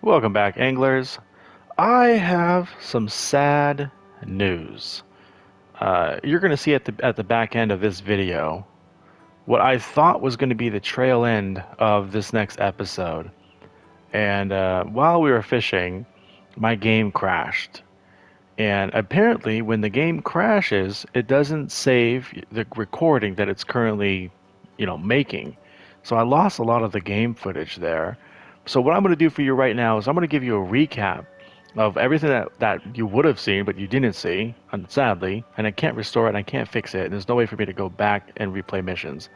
Welcome back, anglers. I have some sad news. You're going to see at the back end of this video what I thought was going to be the trail end of this next episode. And while we were fishing, my game crashed. And apparently, when the game crashes, it doesn't save the recording that it's currently, making. So I lost a lot of the game footage there. So what I'm going to do for you right now is I'm going to give you a recap of everything that you would have seen but you didn't see, and sadly, and I can't restore it and I can't fix it. And there's no way for me to go back and replay missions.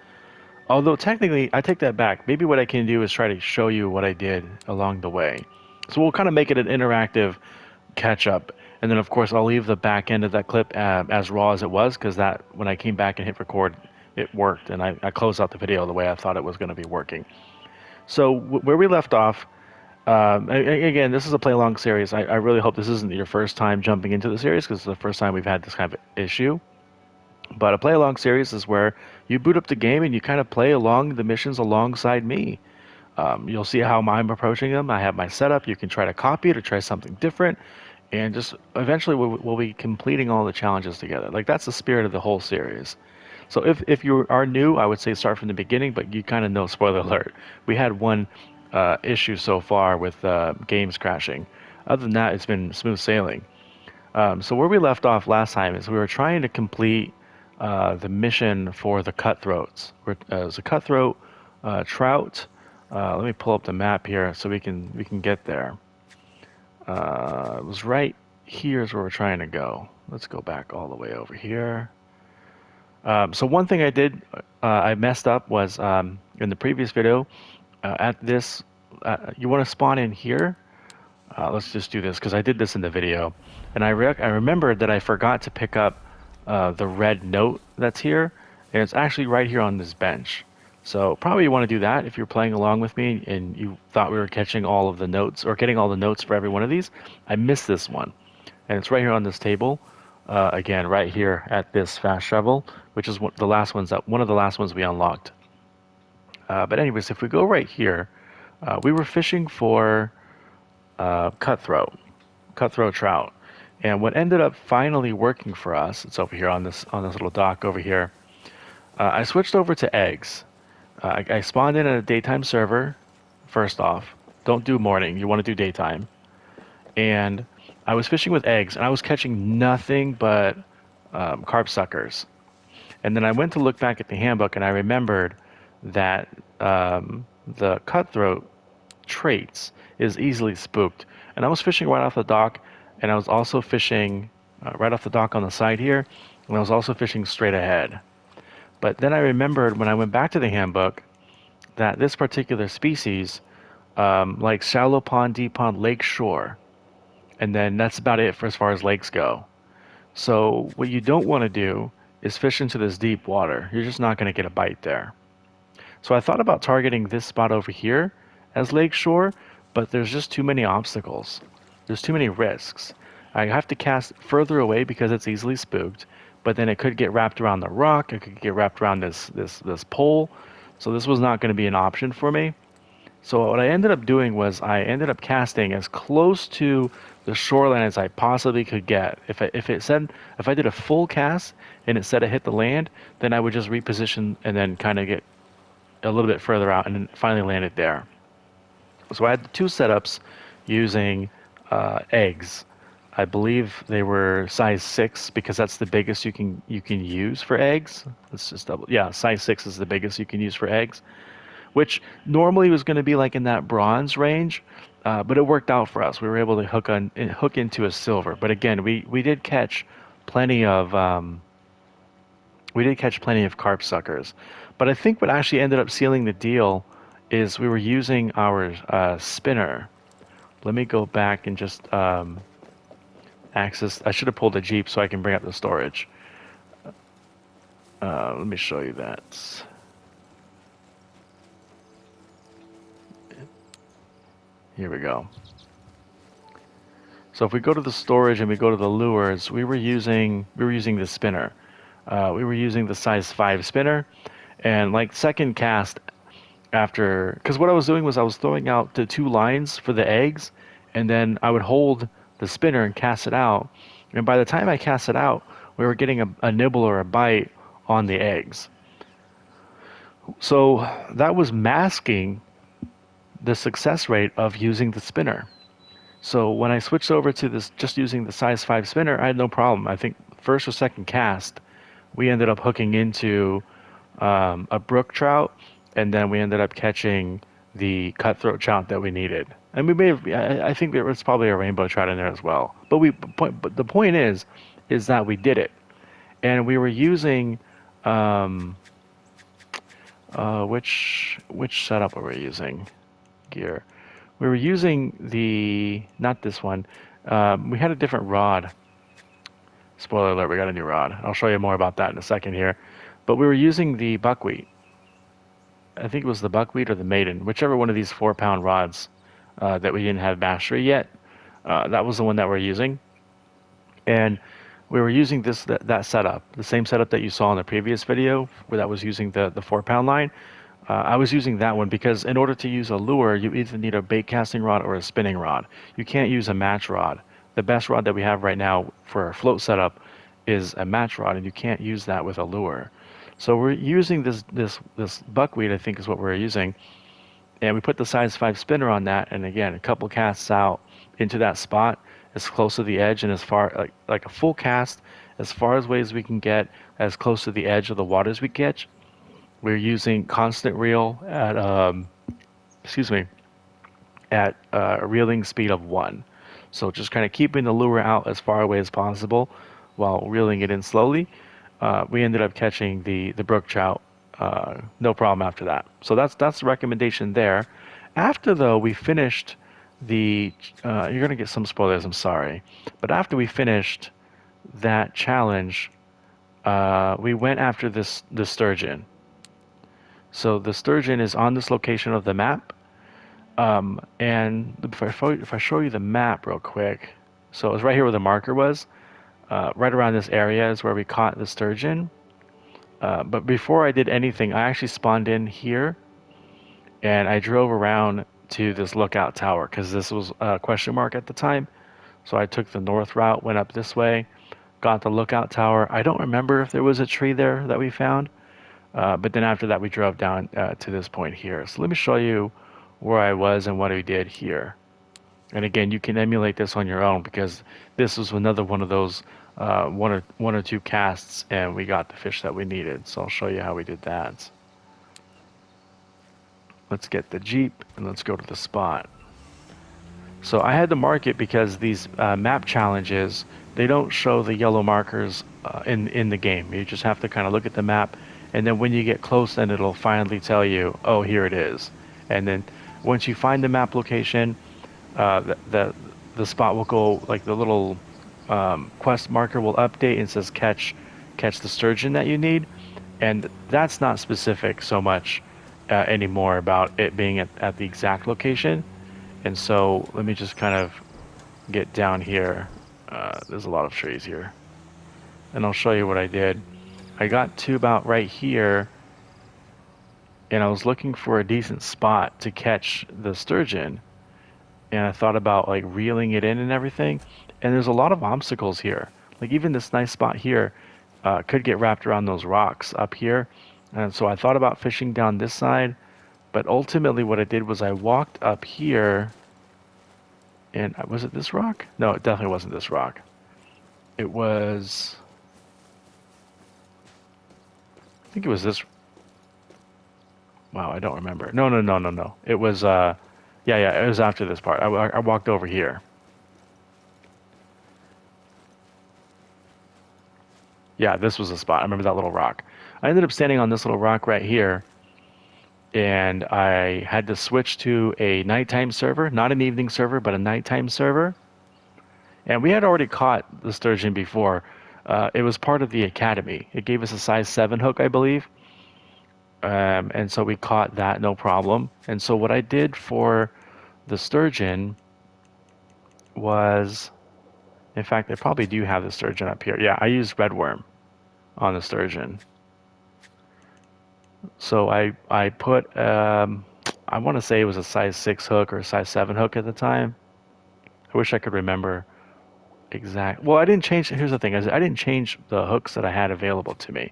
Although technically, I take that back. Maybe what I can do is try to show you what I did along the way. So we'll kind of make it an interactive catch up. And then, of course, I'll leave the back end of that clip as raw as it was because that when I came back and hit record, it worked. And I closed out the video the way I thought it was going to be working. So, where we left off, again, this is a play along series. I really hope this isn't your first time jumping into the series because it's the first time we've had this kind of issue. But a play along series is where you boot up the game and you kind of play along the missions alongside me. You'll see how I'm approaching them. I have my setup. You can try to copy it or try something different. And just eventually we'll be completing all the challenges together. Like that's the spirit of the whole series. So if you are new, I would say start from the beginning, but you kind of know, spoiler alert, we had one issue so far with games crashing. Other than that, it's been smooth sailing. So where we left off last time is we were trying to complete the mission for the cutthroats. It was a cutthroat trout. Let me pull up the map here so we can get there. It was right here is where we're trying to go. Let's go back all the way over here. So one thing I did, I messed up was in the previous video. At this, you want to spawn in here. Let's just do this because I did this in the video, and I remembered that I forgot to pick up the red note that's here, and it's actually right here on this bench. So probably you want to do that if you're playing along with me and you thought we were catching all of the notes or getting all the notes for every one of these. I missed this one, and it's right here on this table. Again, right here at this fast shovel, which is one of the last ones we unlocked. But anyways, if we go right here, we were fishing for cutthroat trout. And what ended up finally working for us, it's over here on this little dock over here. I switched over to eggs. I spawned in at a daytime server. First off, don't do morning. You want to do daytime. And I was fishing with eggs, and I was catching nothing but carp suckers. And then I went to look back at the handbook, and I remembered that the cutthroat traits is easily spooked. And I was fishing right off the dock, and I was also fishing right off the dock on the side here, and I was also fishing straight ahead. But then I remembered when I went back to the handbook that this particular species, like shallow pond, deep pond, lake shore, and then that's about it for as far as lakes go. So what you don't want to do is fish into this deep water. You're just not going to get a bite there. So I thought about targeting this spot over here as lakeshore, but there's just too many obstacles. There's too many risks. I have to cast further away because it's easily spooked, but then it could get wrapped around the rock, it could get wrapped around this pole. So this was not going to be an option for me. So what I ended up doing was I ended up casting as close to the shoreline as I possibly could get. If I did a full cast and it said it hit the land, then I would just reposition and then kind of get a little bit further out and then finally landed there. So I had two setups using eggs. I believe they were size 6 because that's the biggest you can use for eggs. Let's just double. Yeah, size 6 is the biggest you can use for eggs, which normally was going to be like in that bronze range, but it worked out for us. We were able to hook into a silver. But again, we did catch plenty of carp suckers. But I think what actually ended up sealing the deal is we were using our spinner. Let me go back and just access. I should have pulled the Jeep so I can bring up the storage. Let me show you that. Here we go. So if we go to the storage and we go to the lures, we were using the spinner. We were using the size 5 spinner, and like second cast, after, because what I was doing was I was throwing out the two lines for the eggs, and then I would hold the spinner and cast it out. And by the time I cast it out, we were getting a nibble or a bite on the eggs. So that was masking the success rate of using the spinner. So when I switched over to this just using the size 5 spinner, I had no problem. I think first or second cast, we ended up hooking into a brook trout, and then we ended up catching the cutthroat trout that we needed. And we may have, I think there was probably a rainbow trout in there as well. But the point is that we did it, and we were using, um, which setup were we using? Gear. We were using the not this one. We had a different rod. Spoiler alert: we got a new rod. I'll show you more about that in a second here. But we were using the buckwheat. I think it was the buckwheat or the maiden, whichever one of these 4 pound rods that we didn't have mastery yet. That was the one that we're using, and we were using that setup, the same setup that you saw in the previous video, where that was using the 4 pound line. I was using that one because in order to use a lure, you either need a bait casting rod or a spinning rod. You can't use a match rod. The best rod that we have right now for our float setup is a match rod, and you can't use that with a lure. So we're using this buckwheat, I think is what we're using, and we put the size 5 spinner on that, and again, a couple casts out into that spot as close to the edge and as far like a full cast as far as ways we can get as close to the edge of the water as we catch. We're using constant reel at excuse me at a reeling speed of 1. So just kind of keeping the lure out as far away as possible while reeling it in slowly. We ended up catching the brook trout, no problem after that. So that's the recommendation there. After though we finished the, you're gonna get some spoilers. I'm sorry, but after we finished that challenge, we went after this sturgeon. So the sturgeon is on this location of the map. And if I show you the map real quick, so it was right here where the marker was. Right around this area is where we caught the sturgeon. But before I did anything, I actually spawned in here and I drove around to this lookout tower because this was a question mark at the time. So I took the north route, went up this way, got the lookout tower. I don't remember if there was a tree there that we found, but then after that we drove down to this point here. So let me show you where I was and what I did here. And again, you can emulate this on your own because this was another one of those one or two casts, and we got the fish that we needed. So I'll show you how we did that. Let's get the Jeep and let's go to the spot. So I had to mark it because these map challenges, they don't show the yellow markers in the game. You just have to kind of look at the map, and then when you get close, then it'll finally tell you, oh, here it is. And then once you find the map location, the spot will go like the little quest marker will update and says catch the sturgeon that you need, and that's not specific so much anymore about it being at the exact location. And so let me just kind of get down here. There's a lot of trees here, and I'll show you what I did. I got to about right here, and I was looking for a decent spot to catch the sturgeon, and I thought about like reeling it in and everything. And there's a lot of obstacles here. Like even this nice spot here could get wrapped around those rocks up here. And so I thought about fishing down this side, but ultimately what I did was I walked up here, and was it this rock? No, it definitely wasn't this rock. It was, I think it was this. Wow, I don't remember. No, no, no, no, no. It was, yeah, it was after this part. I walked over here. Yeah, this was the spot. I remember that little rock. I ended up standing on this little rock right here, and I had to switch to a nighttime server, not an evening server, but a nighttime server. And we had already caught the sturgeon before. It was part of the academy. It gave us a size 7 hook, I believe. And so we caught that no problem. And so what I did for the sturgeon was, in fact, I probably do have the sturgeon up here. Yeah, I used red worm on the sturgeon. So I put I want to say it was a size 6 hook or a size 7 hook at the time. I wish I could remember exact. Well, I didn't change. Here's the thing: is I didn't change the hooks that I had available to me.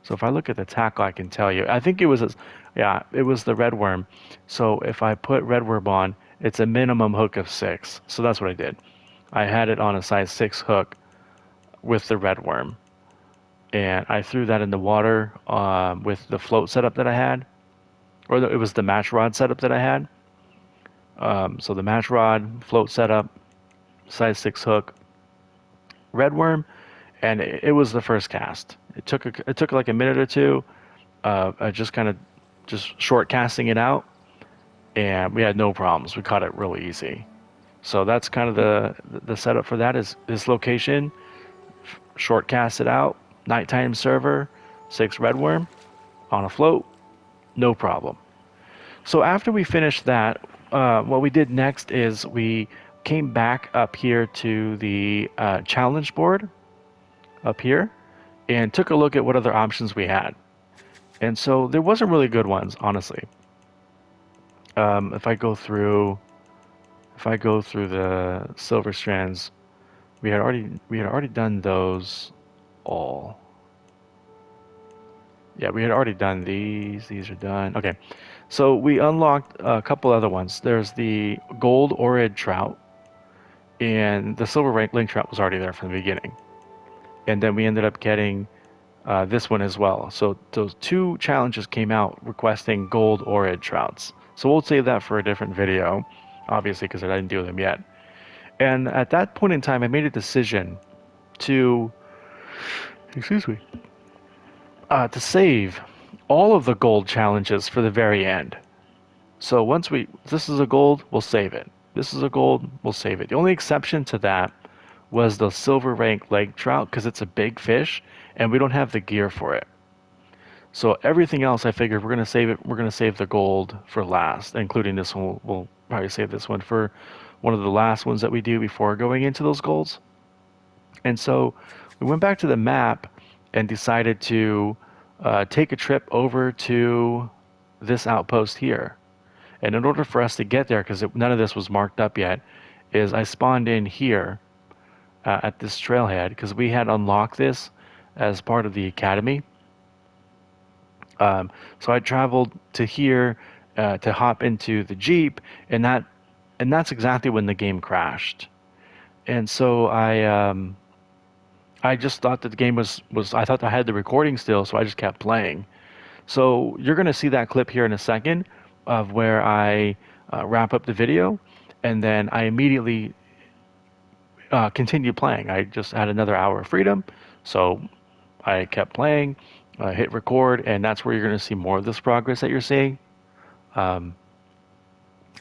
So if I look at the tackle, I can tell you. I think it was, yeah, it was the red worm. So if I put red worm on, it's a minimum hook of 6. So that's what I did. I had it on a size 6 hook with the red worm, and I threw that in the water with the float setup that I had, or it was the match rod setup that I had. So the match rod, float setup, size 6 hook, red worm, and it was the first cast. It took like a minute or two. I just kind of just short casting it out, and we had no problems. We caught it really easy. So that's kind of the setup for that is this location, short cast it out, nighttime server, 6 red worm on a float, no problem. So after we finished that, what we did next is we came back up here to the challenge board up here and took a look at what other options we had. And so there wasn't really good ones, honestly. If I go through, if I go through the silver strands, we had already done those all. Yeah, we had already done these. These are done. Okay, so we unlocked a couple other ones. There's the gold orid trout, and the silver link trout was already there from the beginning. And then we ended up getting this one as well. So those two challenges came out requesting gold orid trouts. So we'll save that for a different video, obviously, because I didn't do them yet. And at that point in time, I made a decision to, excuse me, to save all of the gold challenges for the very end. So once this is a gold, we'll save it. This is a gold, we'll save it. The only exception to that was the silver rank lake trout because it's a big fish and we don't have the gear for it. So everything else, I figured we're gonna save it. We're gonna save the gold for last, including this one. We'll probably save this one for one of the last ones that we do before going into those golds. And so we went back to the map and decided to take a trip over to this outpost here. And in order for us to get there, because none of this was marked up yet, is I spawned in here at this trailhead because we had unlocked this as part of the academy. So I traveled to here to hop into the Jeep, and that's exactly when the game crashed. And so I just thought that the game was I thought I had the recording still, so I just kept playing. So you're gonna see that clip here in a second of where I wrap up the video, and then I immediately continue playing. I just had another hour of freedom, so I kept playing, hit record, and that's where you're gonna see more of this progress that you're seeing. Um,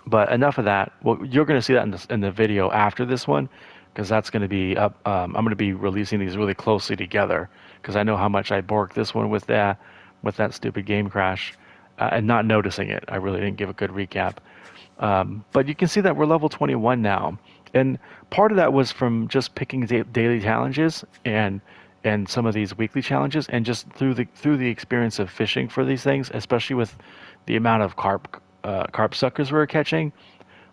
But enough of that. Well, you're going to see that in the video after this one, because that's going to be up. I'm going to be releasing these really closely together, because I know how much I borked this one with that stupid game crash, and not noticing it. I really didn't give a good recap. But you can see that we're level 21 now, and part of that was from just picking daily challenges and some of these weekly challenges, and just through the experience of fishing for these things, especially with the amount of carp suckers we were catching.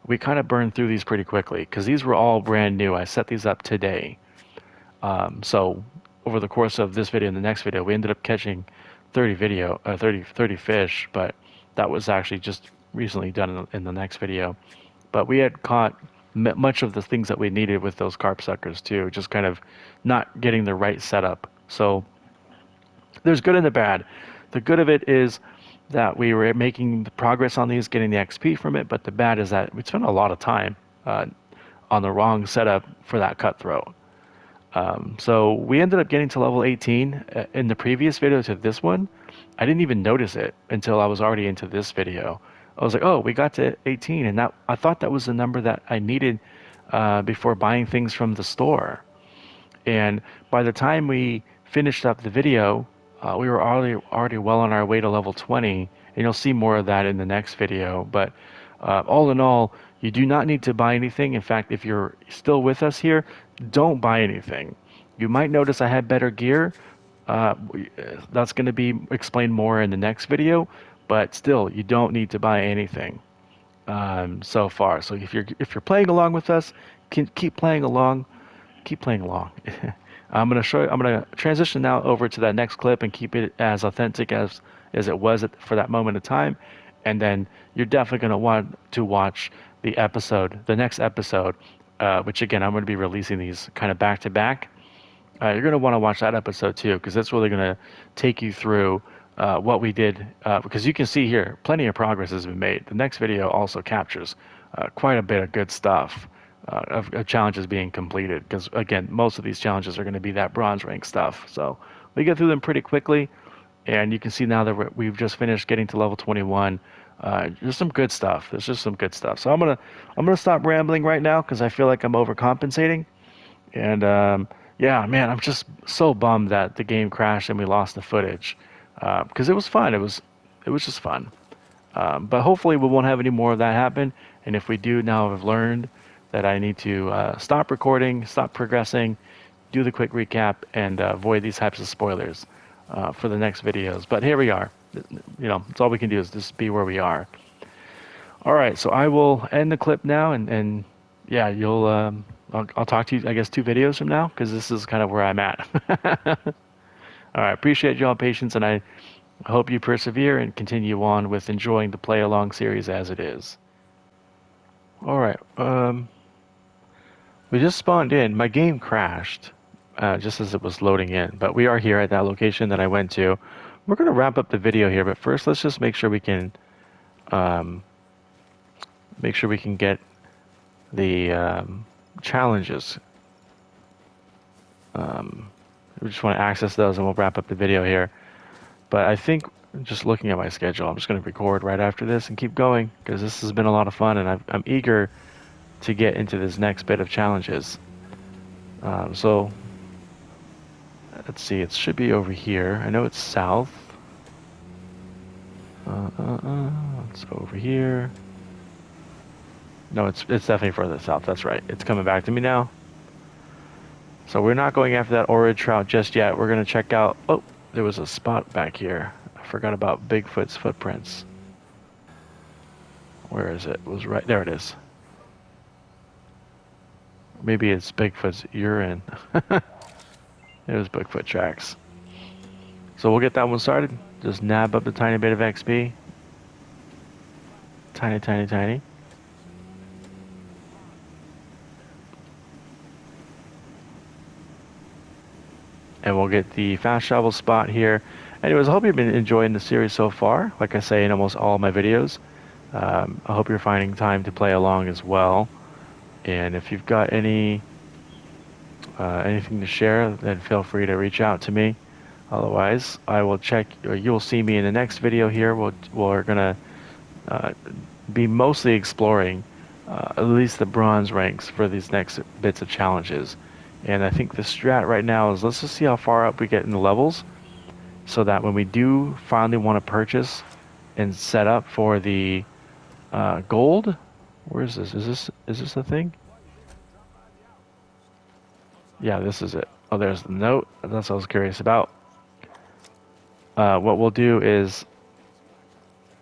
We kind of burned through these pretty quickly because these were all brand new. I set these up today. So over the course of this video and the next video, we ended up catching 30 fish, but that was actually just recently done in the next video. But we had caught much of the things that we needed with those carp suckers too, just kind of not getting the right setup. So there's good and the bad. The good of it is that we were making progress on these, getting the XP from it, but the bad is that we spent a lot of time uh, on the wrong setup for that cutthroat. So we ended up getting to level 18 in the previous video to this one. I didn't even notice it until I was already into this video. I was like, oh, we got to 18, and that I thought that was the number that I needed before buying things from the store. And by the time we finished up the video, we were already well on our way to level 20, and you'll see more of that in the next video. But all in all, you do not need to buy anything. In fact, if you're still with us here, don't buy anything. You might notice I had better gear, That's going to be explained more in the next video, but still, you don't need to buy anything so far. So if you're playing along with us, keep playing along. Keep playing along. I'm gonna transition now over to that next clip and keep it as authentic as it was for that moment of time, and then you're definitely gonna want to watch the next episode, which again I'm gonna be releasing these kind of back to back. You're going to want to watch that episode too, because that's really going to take you through what we did. Because you can see here, plenty of progress has been made. The next video also captures quite a bit of good stuff of challenges being completed. Because again, most of these challenges are going to be that bronze rank stuff. So we get through them pretty quickly, and you can see now that we've just finished getting to level 21. There's some good stuff. There's just some good stuff. So I'm gonna stop rambling right now because I feel like I'm overcompensating. And yeah, man, I'm just so bummed that the game crashed and we lost the footage because it was fun. It was just fun. But hopefully we won't have any more of that happen. And if we do, now I've learned that I need to stop recording, stop progressing, do the quick recap, and avoid these types of spoilers for the next videos. But here we are. It's all we can do is just be where we are. All right, so I will end the clip now, and yeah, I'll talk to you, I guess, 2 videos from now, because this is kind of where I'm at. All right, appreciate y'all patience, and I hope you persevere and continue on with enjoying the play along series as it is. All right, we just spawned in. My game crashed just as it was loading in, but we are here at that location that I went to. We're gonna wrap up the video here, but first let's just um, make sure we can get the challenges. We just want to access those and we'll wrap up the video here. But I think just looking at my schedule, I'm just going to record right after this and keep going because this has been a lot of fun and I'm eager to get into this next bit of challenges. So let's see, it should be over here. I know it's south. It's over here. No, it's definitely further south. That's right. It's coming back to me now. So we're not going after that orange trout just yet. We're going to check out... Oh, there was a spot back here. I forgot about Bigfoot's footprints. Where is it? It was right... There it is. Maybe it's Bigfoot's urine. It was Bigfoot tracks. So we'll get that one started. Just nab up a tiny bit of XP. Tiny, tiny, tiny. And we'll get the fast travel spot here. Anyways, I hope you've been enjoying the series so far. Like I say in almost all of my videos, I hope you're finding time to play along as well. And if you've got anything to share, then feel free to reach out to me. Otherwise, I will check. Or you'll see me in the next video here. We're gonna be mostly exploring at least the bronze ranks for these next bits of challenges. And I think the strat right now is let's just see how far up we get in the levels so that when we do finally want to purchase and set up for the gold, where is this? Is this the thing? Yeah, this is it. Oh, there's the note. That's what I was curious about. What we'll do is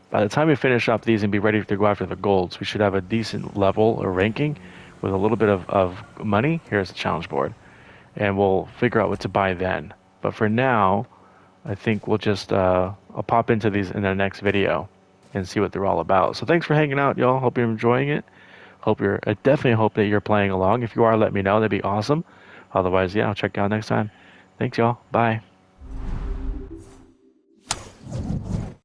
by the time we finish up these and be ready to go after the golds, we should have a decent level or ranking with a little bit of money. Here's the challenge board. And we'll figure out what to buy then. But for now, I think we'll just I'll pop into these in the next video and see what they're all about. So thanks for hanging out, y'all. Hope you're enjoying it. I definitely hope that you're playing along. If you are, let me know. That'd be awesome. Otherwise, yeah, I'll check you out next time. Thanks, y'all. Bye.